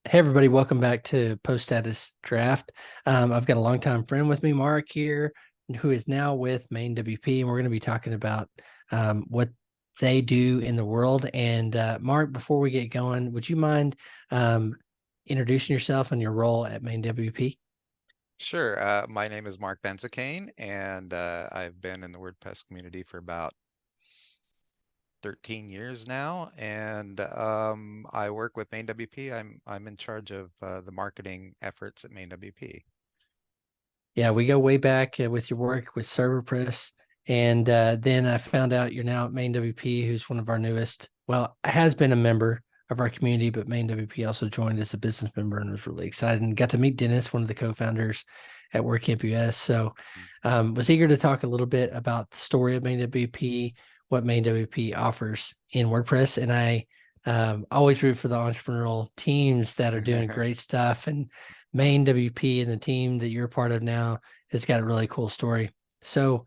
Hey everybody, welcome back to Post Status Draft. I've got a longtime friend with me, Mark here, who is now with MainWP, and we're going to be talking about what they do in the world. And Mark, before we get going, would you mind introducing yourself and your role at MainWP? Sure. My name is Marc Benzakein, and I've been in the WordPress community for about 13 years now. And I work with MainWP. I'm in charge of the marketing efforts at MainWP. Yeah, we go way back with your work with ServerPress. And then I found out you're now at MainWP, who's one of our newest, well, has been a member of our community, but MainWP also joined as a business member and was really excited and got to meet Dennis, one of the co-founders at WordCamp US. So was eager to talk a little bit about the story of MainWP, what MainWP offers in WordPress. And I always root for the entrepreneurial teams that are doing great stuff. And MainWP and the team that you're a part of now has got a really cool story. So,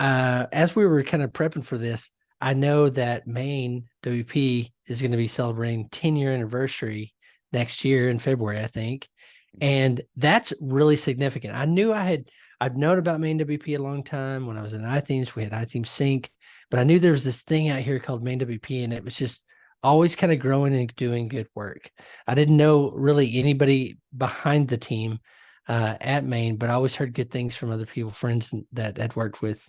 as we were kind of prepping for this, I know that MainWP is going to be celebrating 10-year anniversary next year in February, I think. And that's really significant. I've known about MainWP a long time. When I was in iThemes, we had iThemes Sync, but I knew there was this thing out here called MainWP, and it was just always kind of growing and doing good work. I didn't know really anybody behind the team at Maine, but I always heard good things from other people, friends that had worked with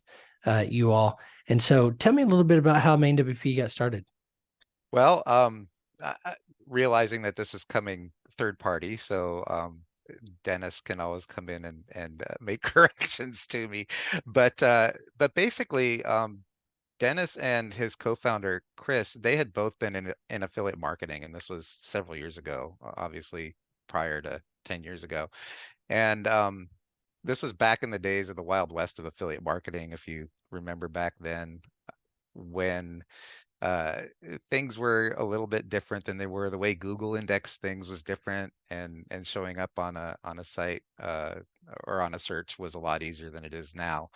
you all. And so tell me a little bit about how MainWP got started. Well, realizing that this is coming third party, so Dennis can always come in and make corrections to me. But basically, Dennis and his co-founder Chris, they had both been in affiliate marketing, and this was several years ago, obviously prior to 10 years ago. And this was back in the days of the Wild West of affiliate marketing, if you remember back then, when uh, things were a little bit different than they were. The way Google indexed things was different, and showing up on a site or on a search was a lot easier than it is now.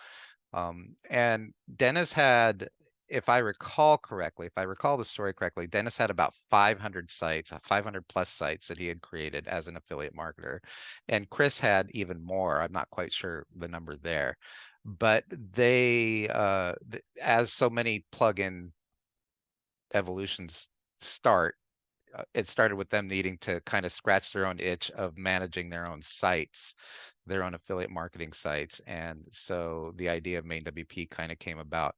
And Dennis had, if I recall correctly, if I recall the story correctly, Dennis had about 500 sites, 500 plus sites that he had created as an affiliate marketer. And Chris had even more. I'm not quite sure the number there. But as so many plugin evolutions start, it started with them needing to kind of scratch their own itch of managing their own sites, their own affiliate marketing sites. And so the idea of MainWP kind of came about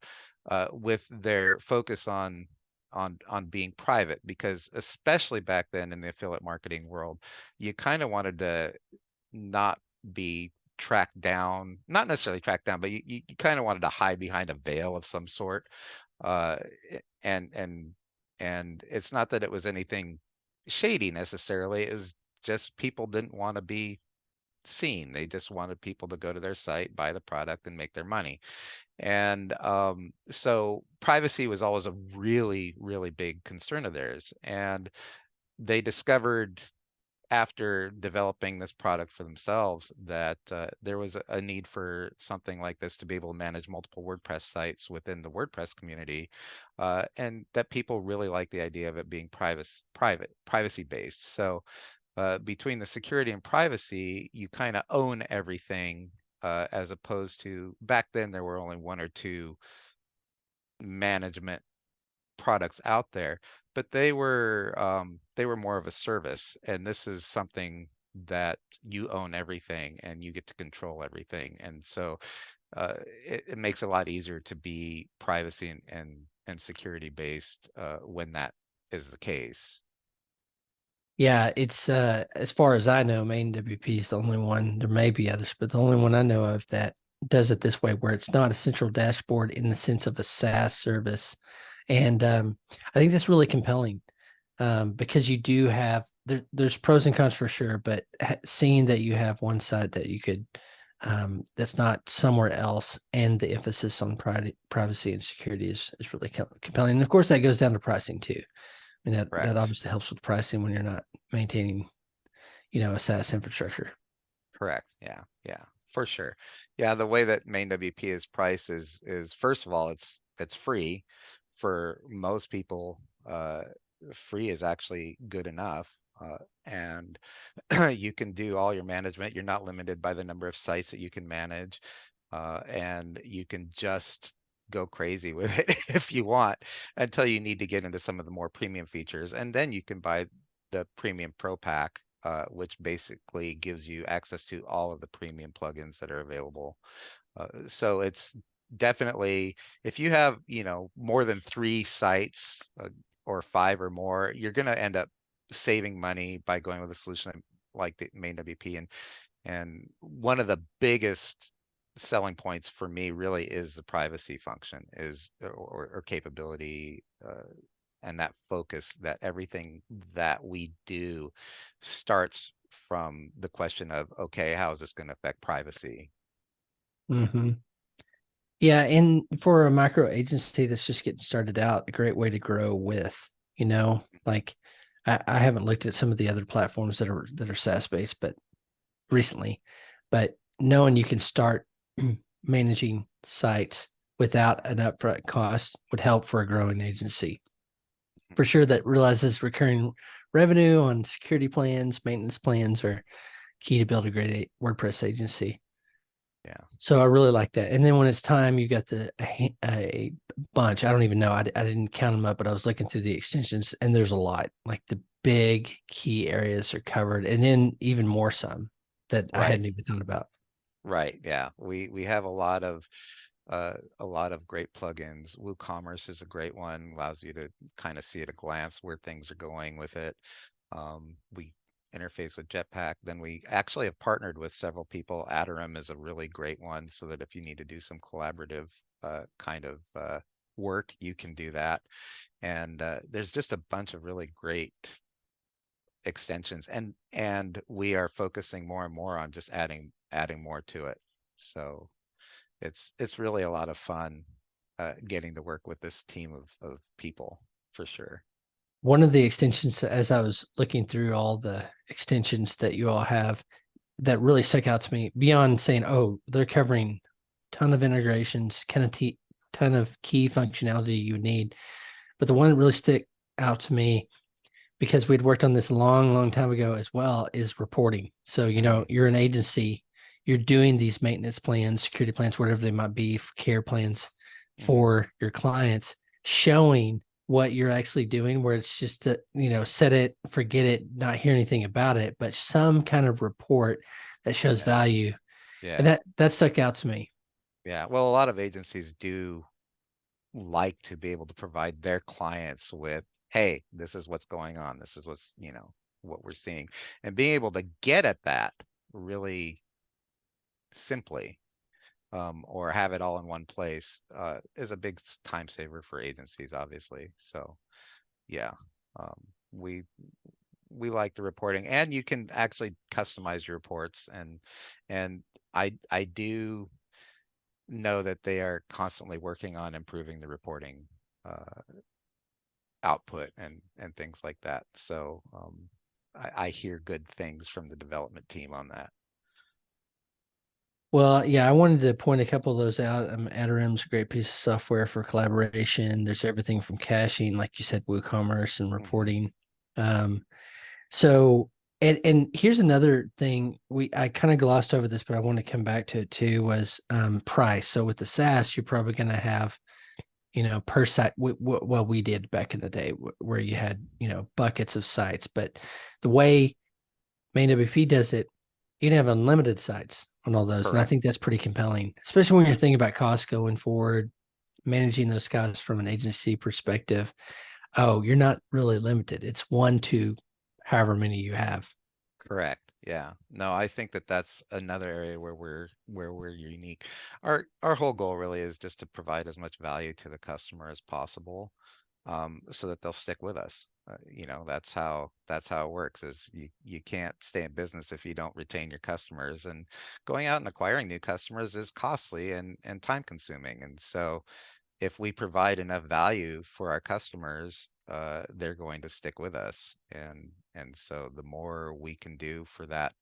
with their focus on being private, because especially back then in the affiliate marketing world, you kind of wanted to not be tracked down, not necessarily tracked down, but you kind of wanted to hide behind a veil of some sort. Uh, and and and it's not that it was anything shady necessarily, is just people didn't want to be seen. They just wanted people to go to their site, buy the product, and make their money. And so privacy was always a really, really big concern of theirs. And they discovered, after developing this product for themselves, that there was a need for something like this to be able to manage multiple WordPress sites within the WordPress community, and that people really like the idea of it being privacy based. So between the security and privacy, you kind of own everything, as opposed to back then there were only one or two management products out there, but they were more of a service, and this is something that you own everything and you get to control everything. And so it makes it a lot easier to be privacy and security based when that is the case. Yeah, it's as far as I know, main WP is the only one. There may be others, but the only one I know of that does it this way, where it's not a central dashboard in the sense of a SaaS service. And I think that's really compelling because you do have there's pros and cons for sure, but seeing that you have one side that you could that's not somewhere else, and the emphasis on privacy and security is really compelling. And of course, that goes down to pricing too. I mean, that Correct. obviously helps with pricing when you're not maintaining, a SaaS infrastructure. Correct. Yeah. Yeah. For sure. Yeah. The way that MainWP is priced is first of all, it's free for most people. Free is actually good enough. And you can do all your management. You're not limited by the number of sites that you can manage, and you can just go crazy with it if you want until you need to get into some of the more premium features, and then you can buy the premium pro pack, which basically gives you access to all of the premium plugins that are available. So it's definitely, if you have, more than 3 sites, or 5 or more, you're going to end up saving money by going with a solution like the MainWP. And one of the biggest selling points for me really is the privacy function, or capability, and that focus, that everything that we do starts from the question of, okay, how is this going to affect privacy? Mm-hmm. Yeah, and for a micro agency that's just getting started out, a great way to grow with, like I haven't looked at some of the other platforms that are SaaS based, but recently, but knowing you can start managing sites without an upfront cost would help for a growing agency. For sure, that realizes recurring revenue on security plans, maintenance plans are key to build a great WordPress agency. Yeah. So I really like that. And then when it's time, you got a bunch. I don't even know. I didn't count them up, but I was looking through the extensions, and there's a lot. Like the big key areas are covered, and then even more some that I Right. hadn't even thought about. Right. Yeah. We have a lot of great plugins. WooCommerce is a great one, allows you to kind of see at a glance where things are going with it. We interface with Jetpack. Then we actually have partnered with several people. Adoram is a really great one, so that if you need to do some collaborative kind of work, you can do that. And there's just a bunch of really great extensions, and we are focusing more and more on just adding more to it. So it's really a lot of fun, getting to work with this team of people, for sure. One of the extensions, as I was looking through all the extensions that you all have, that really stuck out to me beyond saying, oh, they're covering a ton of integrations, ton of key functionality you would need. But the one that really stuck out to me, because we'd worked on this a long, long time ago as well, is reporting. So, Mhm. you're an agency, you're doing these maintenance plans, security plans, whatever they might be, care plans Mhm. for your clients, showing what you're actually doing, where it's just to, set it, forget it, not hear anything about it, but some kind of report that shows Yeah. value. And Yeah. that stuck out to me. Yeah. Well, a lot of agencies do like to be able to provide their clients with, hey, this is what's going on. This is what we're seeing. And being able to get at that really simply, or have it all in one place, is a big time saver for agencies, obviously. So yeah, um, we we like the reporting, and you can actually customize your reports, and I do know that they are constantly working on improving the reporting, uh, output, and things like that. So I hear good things from the development team on that. Well, yeah, I wanted to point a couple of those out. Adarim's a great piece of software for collaboration. There's everything from caching, like you said, WooCommerce, and Hmm. reporting. Um, so, and here's another thing I kind of glossed over this, but I want to come back to it too. Was price. So with the SaaS, you're probably going to have, per site. Well, we did back in the day where you had, buckets of sites, but the way MainWP does it, you can have unlimited sites on all those. And I Correct. think that's pretty compelling, especially when you're thinking about costs going forward, managing those costs from an agency perspective. Oh, you're not really limited. It's one to however many you have. Correct. Yeah. No, I think that that's another area where we're unique. Our whole goal really is just to provide as much value to the customer as possible, so that they'll stick with us. That's how it works. Is you can't stay in business if you don't retain your customers, and going out and acquiring new customers is costly and time consuming. And so if we provide enough value for our customers, they're going to stick with us. And so the more we can do for that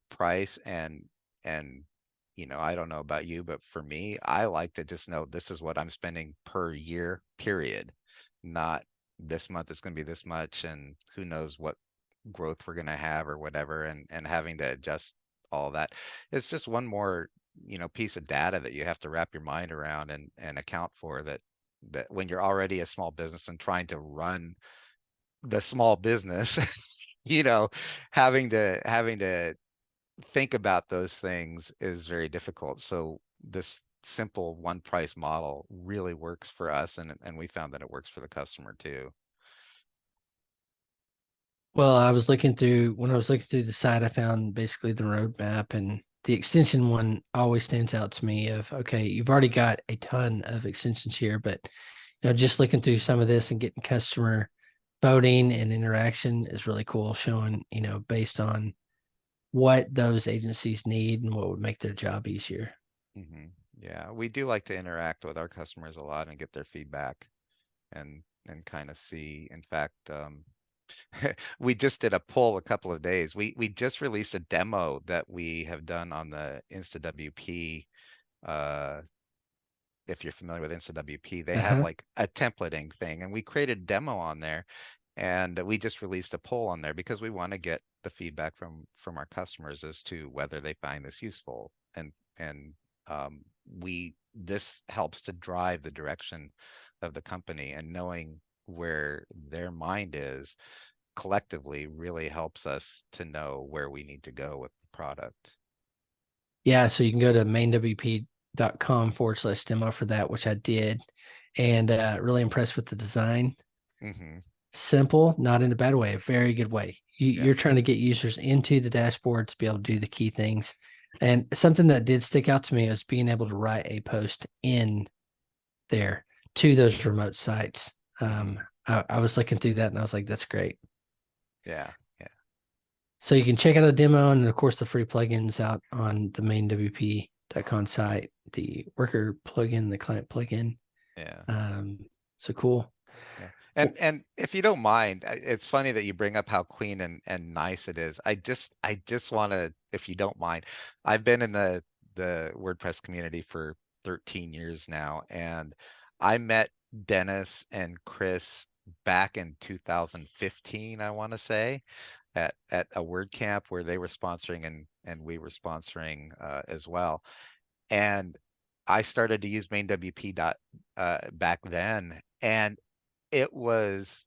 price, and I don't know about you, but for me, I like to just know this is what I'm spending per year, period. Not this month is going to be this much, and who knows what growth we're going to have or whatever, and having to adjust all that. It's just one more, piece of data that you have to wrap your mind around and account for, that when you're already a small business and trying to run the small business, you know, having to think about those things is very difficult. So this simple one price model really works for us, and we found that it works for the customer too. Well, when I was looking through the site, I found basically the roadmap, and the extension one always stands out to me of, okay, you've already got a ton of extensions here, but just looking through some of this and getting customer voting and interaction is really cool, showing, based on what those agencies need and what would make their job easier. hmm Yeah, we do like to interact with our customers a lot and get their feedback, and kind of see. In fact, we just did a poll a couple of days. We just released a demo that we have done on the InstaWP. Uh, if you're familiar with InstaWP, they have Uh-huh. like a templating thing, and we created a demo on there, and we just released a poll on there because we want to get the feedback from our customers as to whether they find this useful, and we this helps to drive the direction of the company, and knowing where their mind is collectively really helps us to know where we need to go with the product. Yeah, so you can go to mainwp.com/demo for that, which I did, and really impressed with the design. hmm Simple, not in a bad way, a very good way. Yeah. You're trying to get users into the dashboard to be able to do the key things. And something that did stick out to me was being able to write a post in there to those remote sites. hmm I was looking through that and I was like, that's great. Yeah. Yeah. So you can check out a demo and, of course, the free plugins out on the mainwp.com site, the worker plugin, the client plugin. Yeah. Um, so cool. Yeah. And if you don't mind, it's funny that you bring up how clean and nice it is. I just want to, if you don't mind, I've been in the WordPress community for 13 years now, and I met Dennis and Chris back in 2015, I want to say, at a WordCamp where they were sponsoring, and we were sponsoring as well. And I started to use MainWP back then, and it was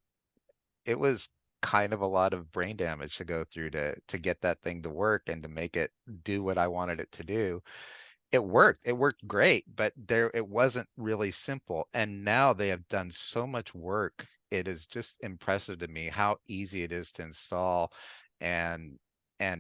it was kind of a lot of brain damage to go through to get that thing to work and to make it do what I wanted it to do. It worked. It worked great, but it wasn't really simple. And now they have done so much work. It is just impressive to me how easy it is to install, and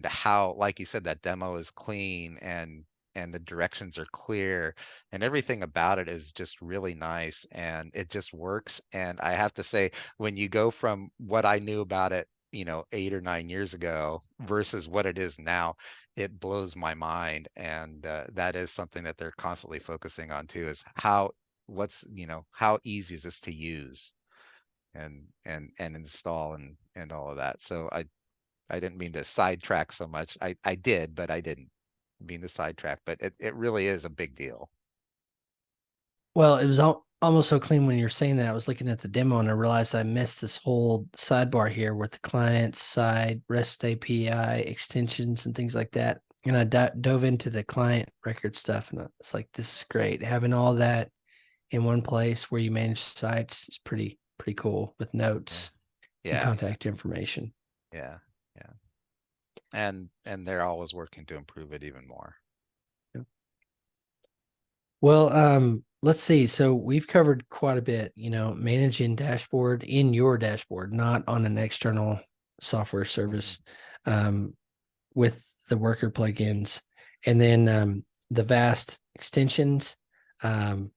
how, like you said, that demo is clean, and the directions are clear, and everything about it is just really nice, and it just works. And I have to say, when you go from what I knew about it, 8 or 9 years ago versus what it is now, it blows my mind. And that is something that they're constantly focusing on too, is how easy is this to use and install, and all of that. So I didn't mean to sidetrack so much. I did, but I didn't mean to sidetrack. But it really is a big deal. Well, it was almost so clean when you're saying that. I was looking at the demo and I realized I missed this whole sidebar here with the client side, REST API, extensions, and things like that. And I dove into the client record stuff, and it's like, this is great. Having all that in one place where you manage sites is pretty cool with Yeah. notes and Yeah. contact information. Yeah. Yeah. And they're always working to improve it even more. Well, let's see. So we've covered quite a bit, managing dashboard in your dashboard, not on an external software service, um, with the worker plugins, and then the vast extensions. Um,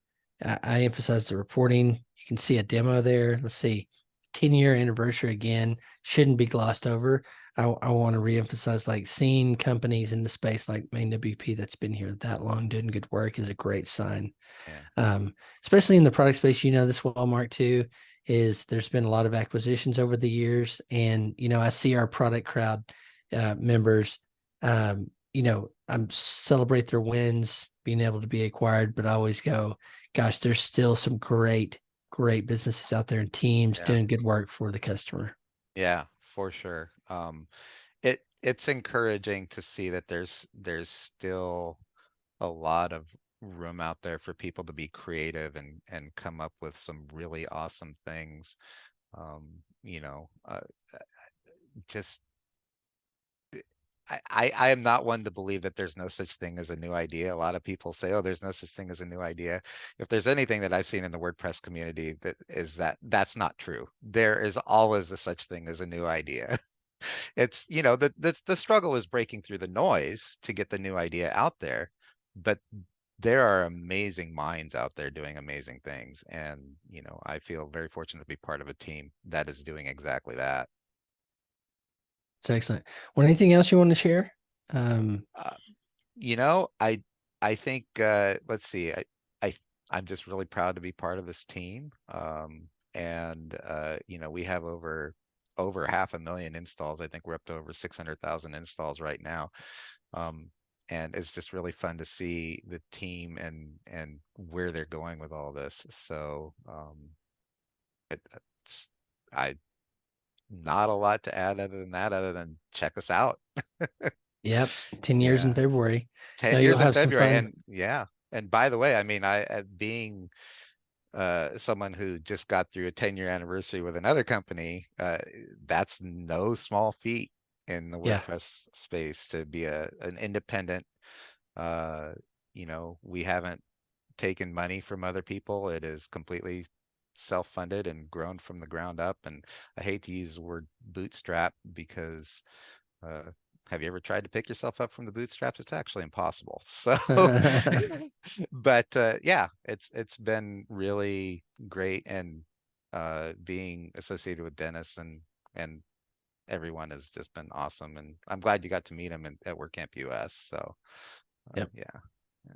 I emphasize the reporting. You can see a demo there. Let's see, 10-year anniversary again, shouldn't be glossed over. I want to reemphasize, like, seeing companies in the space like MainWP that's been here that long doing good work is a great sign. Yeah. Especially in the product space, this well, Mark, too, is there's been a lot of acquisitions over the years. And, I see our product crowd members, I'm celebrate their wins, being able to be acquired, but I always go, gosh, there's still some great businesses out there and teams Yeah. doing good work for the customer. Yeah. for sure. It's encouraging to see that there's still a lot of room out there for people to be creative and come up with some really awesome things. You know, just I am not one to believe that there's no such thing as a new idea. A lot of people say, oh, there's no such thing as a new idea. If there's anything that I've seen in the WordPress community that is that's not true. There is always a such thing as a new idea. It's, you know, the struggle is breaking through the noise to get the new idea out there, but there are amazing minds out there doing amazing things. And, you know, I feel very fortunate to be part of a team that is doing exactly that. It's excellent. Well, anything else you want to share? Uh, you know, I think let's see, I I'm just really proud to be part of this team. And you know, we have over 500,000 installs. I think we're up to over 600,000 installs right now. Um, and it's just really fun to see the team and where they're going with all this. So it's I not a lot to add other than that, other than check us out. Yep. 10 years in Yeah. February. 10 No, you'll years in have some February. fun. And yeah. And by the way, I mean, being someone who just got through a 10-year anniversary with another company, that's no small feat in the Yeah. WordPress space to be an independent. Uh, you know, we haven't taken money from other people. It is completely self-funded and grown from the ground up. And I hate to use the word bootstrap because uh, have you ever tried to pick yourself up from the bootstraps? It's actually impossible. So, but yeah, it's been really great, and being associated with Dennis and everyone has just been awesome. And I'm glad you got to meet him at WordCamp US. So, Yep. yeah, yeah,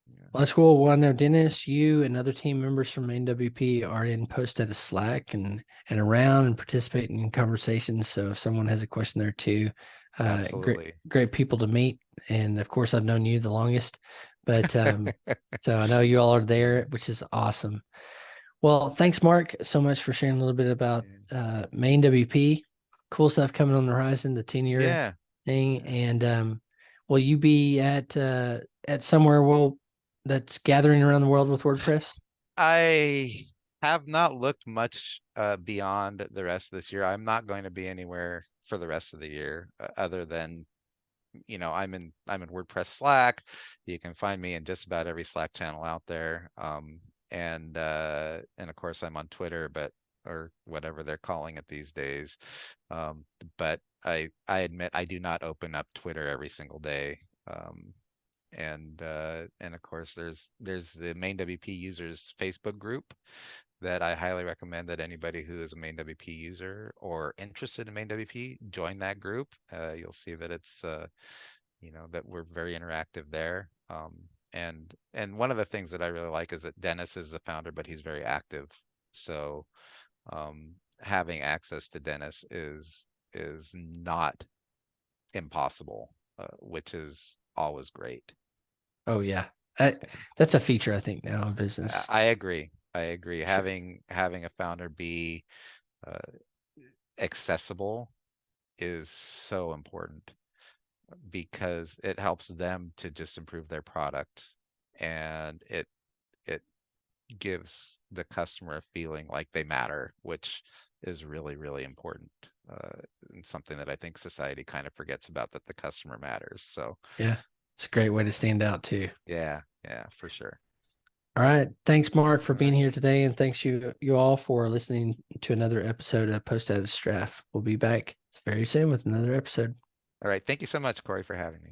yeah, Well, that's cool. Well, I know Dennis, you and other team members from MainWP are in post at a Slack and around and participating in conversations. So if someone has a question there too, great absolutely. great people to meet. And of course, I've known you the longest, but so I know you all are there, which is awesome. Well, thanks, Mark, so much for sharing a little bit about MainWP. Cool stuff coming on the horizon, the 10-year Yeah. thing. Yeah. And will you be at somewhere that's gathering around the world with WordPress? I have not looked much beyond the rest of this year. I'm not going to be anywhere for the rest of the year, other than, you know, I'm in WordPress Slack. You can find me in just about every Slack channel out there. And of course I'm on Twitter, but or whatever they're calling it these days. But I admit I do not open up Twitter every single day. And of course there's the MainWP users Facebook group that I highly recommend that anybody who is a MainWP user or interested in MainWP join that group. You'll see that it's you know, that we're very interactive there. And one of the things that I really like is that Dennis is the founder, but he's very active. So having access to Dennis is not impossible, which is always great. Oh yeah, I, that's a feature I think now in I business. I agree. I agree. Sure. Having a founder be uh, accessible is so important because it helps them to just improve their product, and it gives the customer a feeling like they matter, which is really, really important. And something that I think society kind of forgets about, that the customer matters. So Yeah, it's a great way to stand out too. yeah, yeah, for sure. All right. Thanks, Mark, for All being right. here today. And thanks you all for listening to another episode of Post at a Straff. We'll be back very soon with another episode. All right. Thank you so much, Corey, for having me.